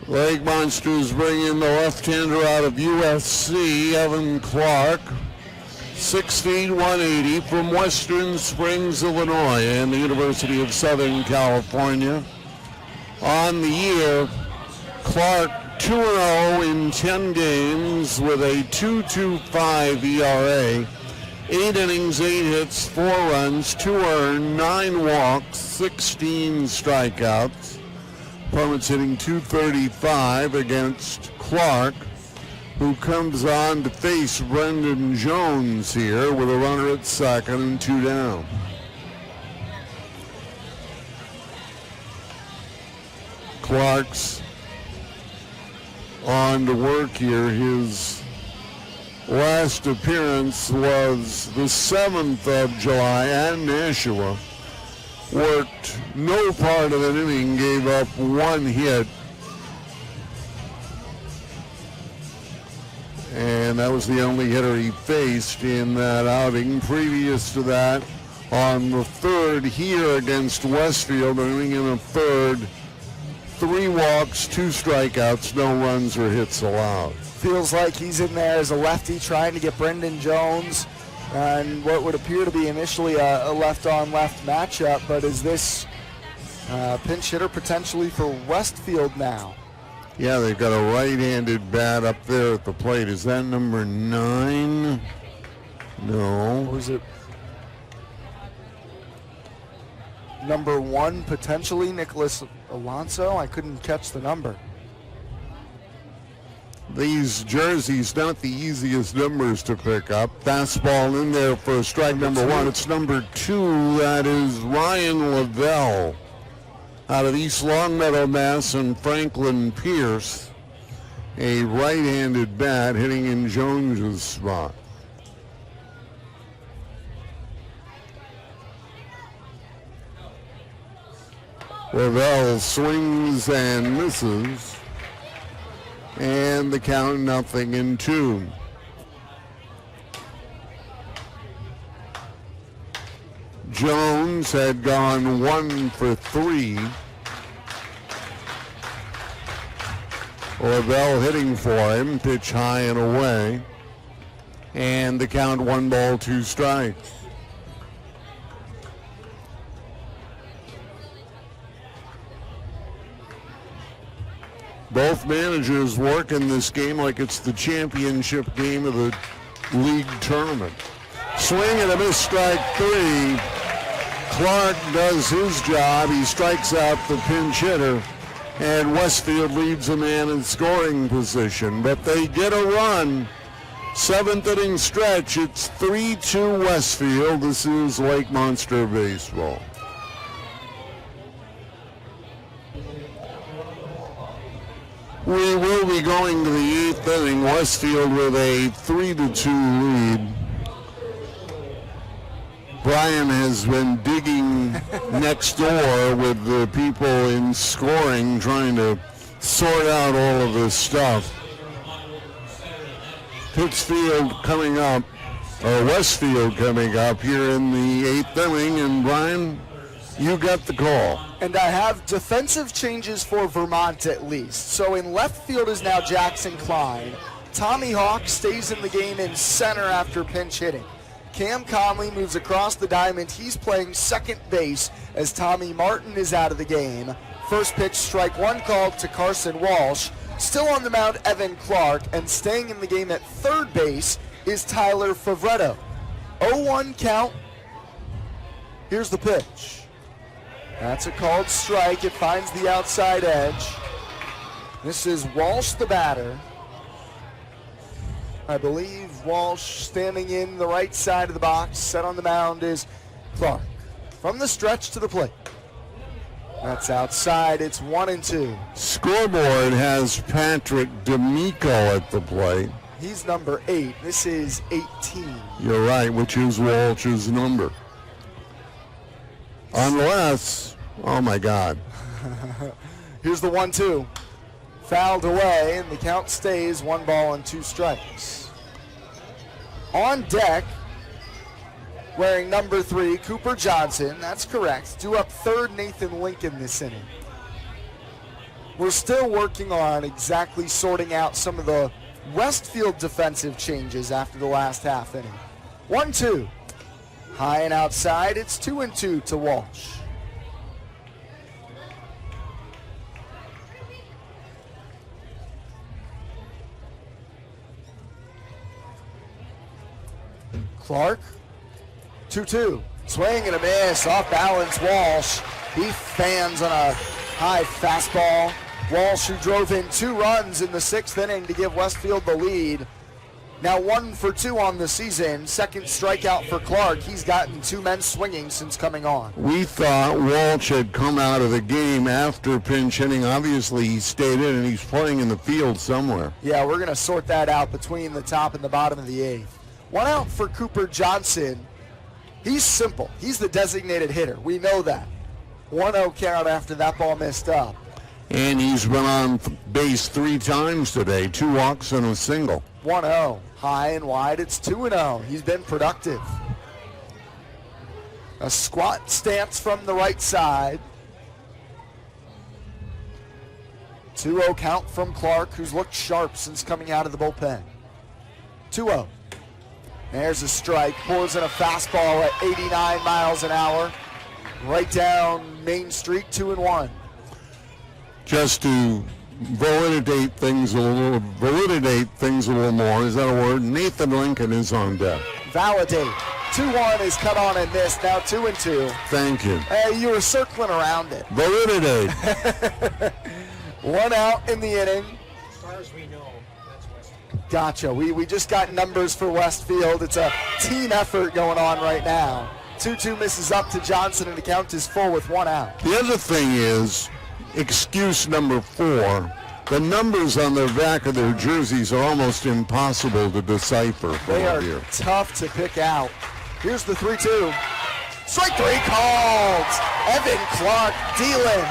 Lake Monsters bring in the left-hander out of USC, Evan Clark. 6 feet 180 from Western Springs, Illinois, and the University of Southern California. On the year, Clark 2-0 in 10 games with a 2.25 ERA. 8 innings, 8 hits, 4 runs, 2 earned, 9 walks, 16 strikeouts. Opponents hitting .235 against Clark, who comes on to face Brendan Jones here with a runner at second and 2 down. Clark's on to work here. His last appearance was the 7th of July at Nashua. Worked no part of an inning, gave up 1 hit. And that was the only hitter he faced in that outing. Previous to that, on the 3rd here against Westfield, an inning and a third, 3 walks, 2 strikeouts, no runs or hits allowed. Feels like he's in there as a lefty trying to get Brendan Jones and what would appear to be initially a left-on-left matchup, but is this pinch hitter potentially for Westfield now? Yeah, they've got a right-handed bat up there at the plate. Is that number 9? No. Or is it number 1 potentially, Nicholas Alonso? I couldn't catch the number. These jerseys, not the easiest numbers to pick up. Fastball in there for strike number 1. It's number 2. That is Ryan Lavelle out of East Longmeadow, Mass, and Franklin Pierce. A right-handed bat hitting in Jones's spot. Lavelle swings and misses. And the count 0-2. Jones had gone 1 for 3. Lavelle hitting for him, pitch high and away. And the count 1 ball, 2 strikes. Both managers working this game like it's the championship game of the league tournament. Swing and a miss, strike 3. Clark does his job. He strikes out the pinch hitter, and Westfield leaves a man in scoring position. But they get a run. 7th inning stretch. It's 3-2 Westfield. This is Lake Monster Baseball. We will be going to the 8th inning. Westfield with a 3-2 lead. Brian has been digging next door with the people in scoring, trying to sort out all of this stuff. Pittsfield coming up, or Westfield coming up here in the 8th inning, and Brian, you got the call. And I have defensive changes for Vermont at least. So in left field is now Jackson Klein. Tommy Hawk stays in the game in center after pinch hitting. Cam Conley moves across the diamond. He's playing second base as Tommy Martin is out of the game. First pitch, strike 1 called to Carson Walsh. Still on the mound, Evan Clark. And staying in the game at third base is Tyler Favretto. 0-1 count. Here's the pitch. That's a called strike. It finds the outside edge. This is Walsh, the batter. I believe Walsh standing in the right side of the box. Set on the mound is Clark. From the stretch to the plate. That's outside. It's 1-2. Scoreboard has Patrick D'Amico at the plate. He's number 8. This is 18. You're right, which is Walsh's number. Unless, oh my God. Here's the 1-2. Fouled away, and the count stays 1 ball and 2 strikes. On deck, wearing number 3, Cooper Johnson. That's correct. Due up third, Nathan Lincoln this inning. We're still working on exactly sorting out some of the Westfield defensive changes after the last half inning. 1-2. High and outside, it's 2-2 to Walsh. Clark, 2-2. Swing and a miss, off balance Walsh. He fans on a high fastball. Walsh, who drove in 2 runs in the 6th inning to give Westfield the lead. Now 1 for 2 on the season. Second strikeout for Clark. He's gotten 2 men swinging since coming on. We thought Walsh had come out of the game after pinch hitting. Obviously, he stayed in and he's playing in the field somewhere. Yeah, we're going to sort that out between the top and the bottom of the 8th. 1 out for Cooper Johnson. He's simple. He's the designated hitter. We know that. 1-0 count after that ball missed up. And he's been on base 3 times today, 2 walks and a single. 1-0. High and wide, it's 2-0. He's been productive. A squat stance from the right side. 2-0 count from Clark, who's looked sharp since coming out of the bullpen. 2-0. There's a strike. Pours in a fastball at 89 miles an hour. Right down Main Street, 2-1. Just to validate things a little more, is that a word? Nathan Lincoln is on deck. Validate. 2-1 is cut on and missed. Now 2-2. Thank you. Hey, you were circling around it. Validate. 1 out in the inning. As far as we know, that's Westfield. Gotcha. We just got numbers for Westfield. It's a team effort going on right now. 2-2 misses up to Johnson, and the count is full with 1 out. The other thing is, excuse number 4, the numbers on the back of their jerseys are almost impossible to decipher. They are tough to pick out. Here's the 3-2. Strike 3 called. Evan Clark dealing.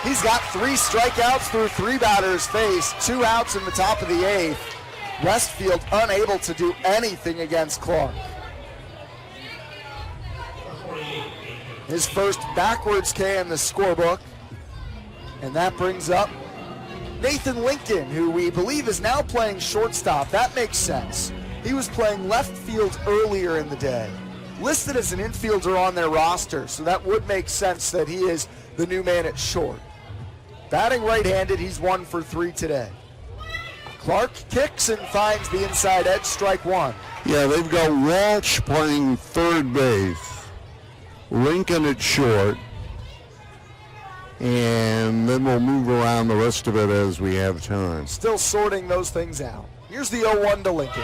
He's got 3 strikeouts through 3 batters faced. 2 outs in the top of the 8th. Westfield unable to do anything against Clark. His first backwards K in the scorebook. And that brings up Nathan Lincoln, who we believe is now playing shortstop. That makes sense. He was playing left field earlier in the day. Listed as an infielder on their roster, so that would make sense that he is the new man at short. Batting right-handed, he's 1 for 3 today. Clark kicks and finds the inside edge, strike 1. Yeah, they've got Walsh playing third base, Lincoln at short, and then we'll move around the rest of it as we have time. Still sorting those things out. Here's the 0-1 to Lincoln.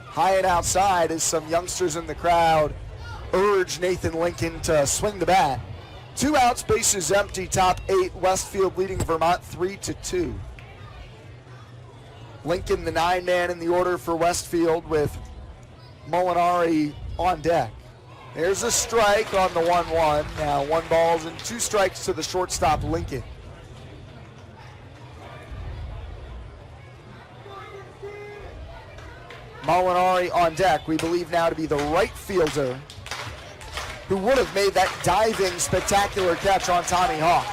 High and outside as some youngsters in the crowd urge Nathan Lincoln to swing the bat. 2 outs, bases empty, top 8. Westfield leading Vermont 3-2. Lincoln, the 9-man in the order for Westfield, with Molinari on deck. There's a strike on the 1-1. Now 1 balls and 2 strikes to the shortstop, Lincoln. Molinari on deck, we believe now to be the right fielder who would have made that diving spectacular catch on Tommy Hawk.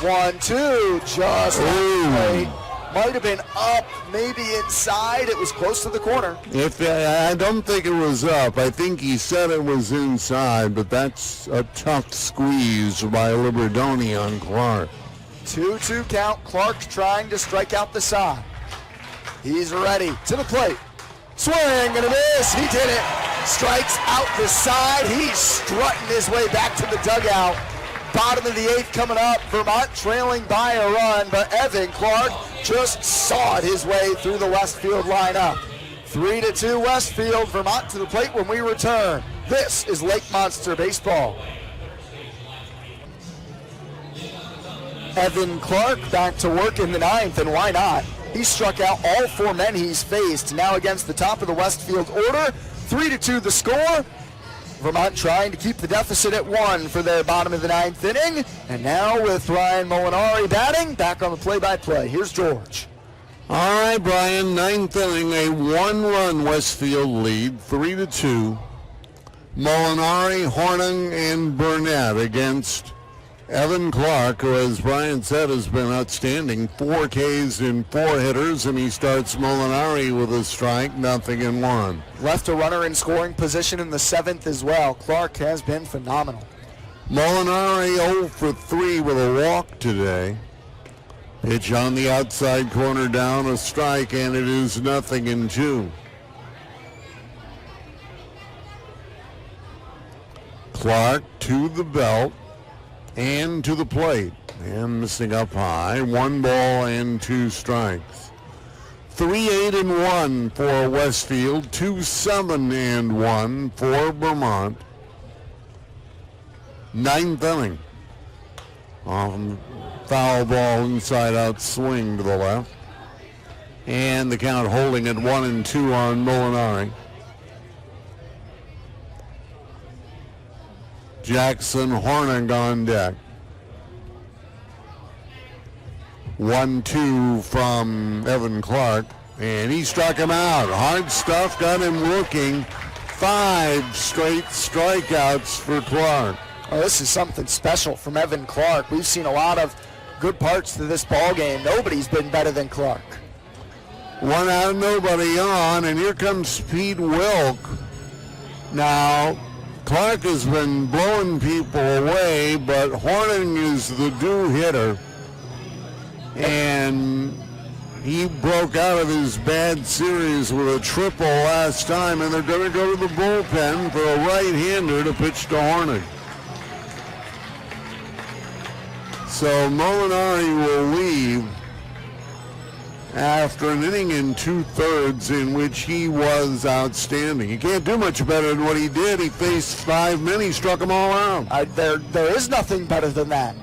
1-2, just right. Might have been up, maybe inside. It was close to the corner. I don't think it was up. I think he said it was inside, but that's a tough squeeze by Liberdoni on Clark. 2-2 count. Clark trying to strike out the side. He's ready to the plate. Swing and a miss. He did it. Strikes out the side. He's strutting his way back to the dugout. Bottom of the 8th coming up. Vermont trailing by a run, but Evan Clark just sawed his way through the Westfield lineup. 3-2 Westfield. Vermont to the plate when we return. This is Lake Monster Baseball. Evan Clark back to work in the 9th, and why not? He struck out all 4 men he's faced. Now against the top of the Westfield order. 3-2 the score. Vermont trying to keep the deficit at 1 for their bottom of the 9th inning. And now with Ryan Molinari batting, back on the play-by-play. Here's George. All right, Brian, 9th inning, a 1-run Westfield lead, 3-2. Molinari, Hornung, and Burnett against Evan Clark, who, as Brian said, has been outstanding, 4 Ks in 4 hitters, and he starts Molinari with a strike, 0-1. Left a runner in scoring position in the 7th as well. Clark has been phenomenal. Molinari 0 for 3 with a walk today. Pitch on the outside corner down, a strike, and it is 0-2. Clark to the belt and to the plate, and missing up high. 1 ball and 2 strikes. 3-8-1 for Westfield, 2-7-1 for Vermont. 9th inning. Foul ball, inside out swing to the left. And the count holding at 1-2 on Molinari. Jackson Hornig on deck. 1-2 from Evan Clark, and he struck him out. Hard stuff, got him looking. 5 straight strikeouts for Clark. Oh, this is something special from Evan Clark. We've seen a lot of good parts to this ball game. Nobody's been better than Clark. 1 out, nobody on, and here comes Pete Wilk. Now, Clark has been blowing people away, but Horning is the due hitter. And he broke out of his bad series with a triple last time, and they're going to go to the bullpen for a right-hander to pitch to Horning. So Molinari will leave after an inning and 2/3 in which he was outstanding. He can't do much better than what he did. He faced 5 men. He struck them all out. There is nothing better than that.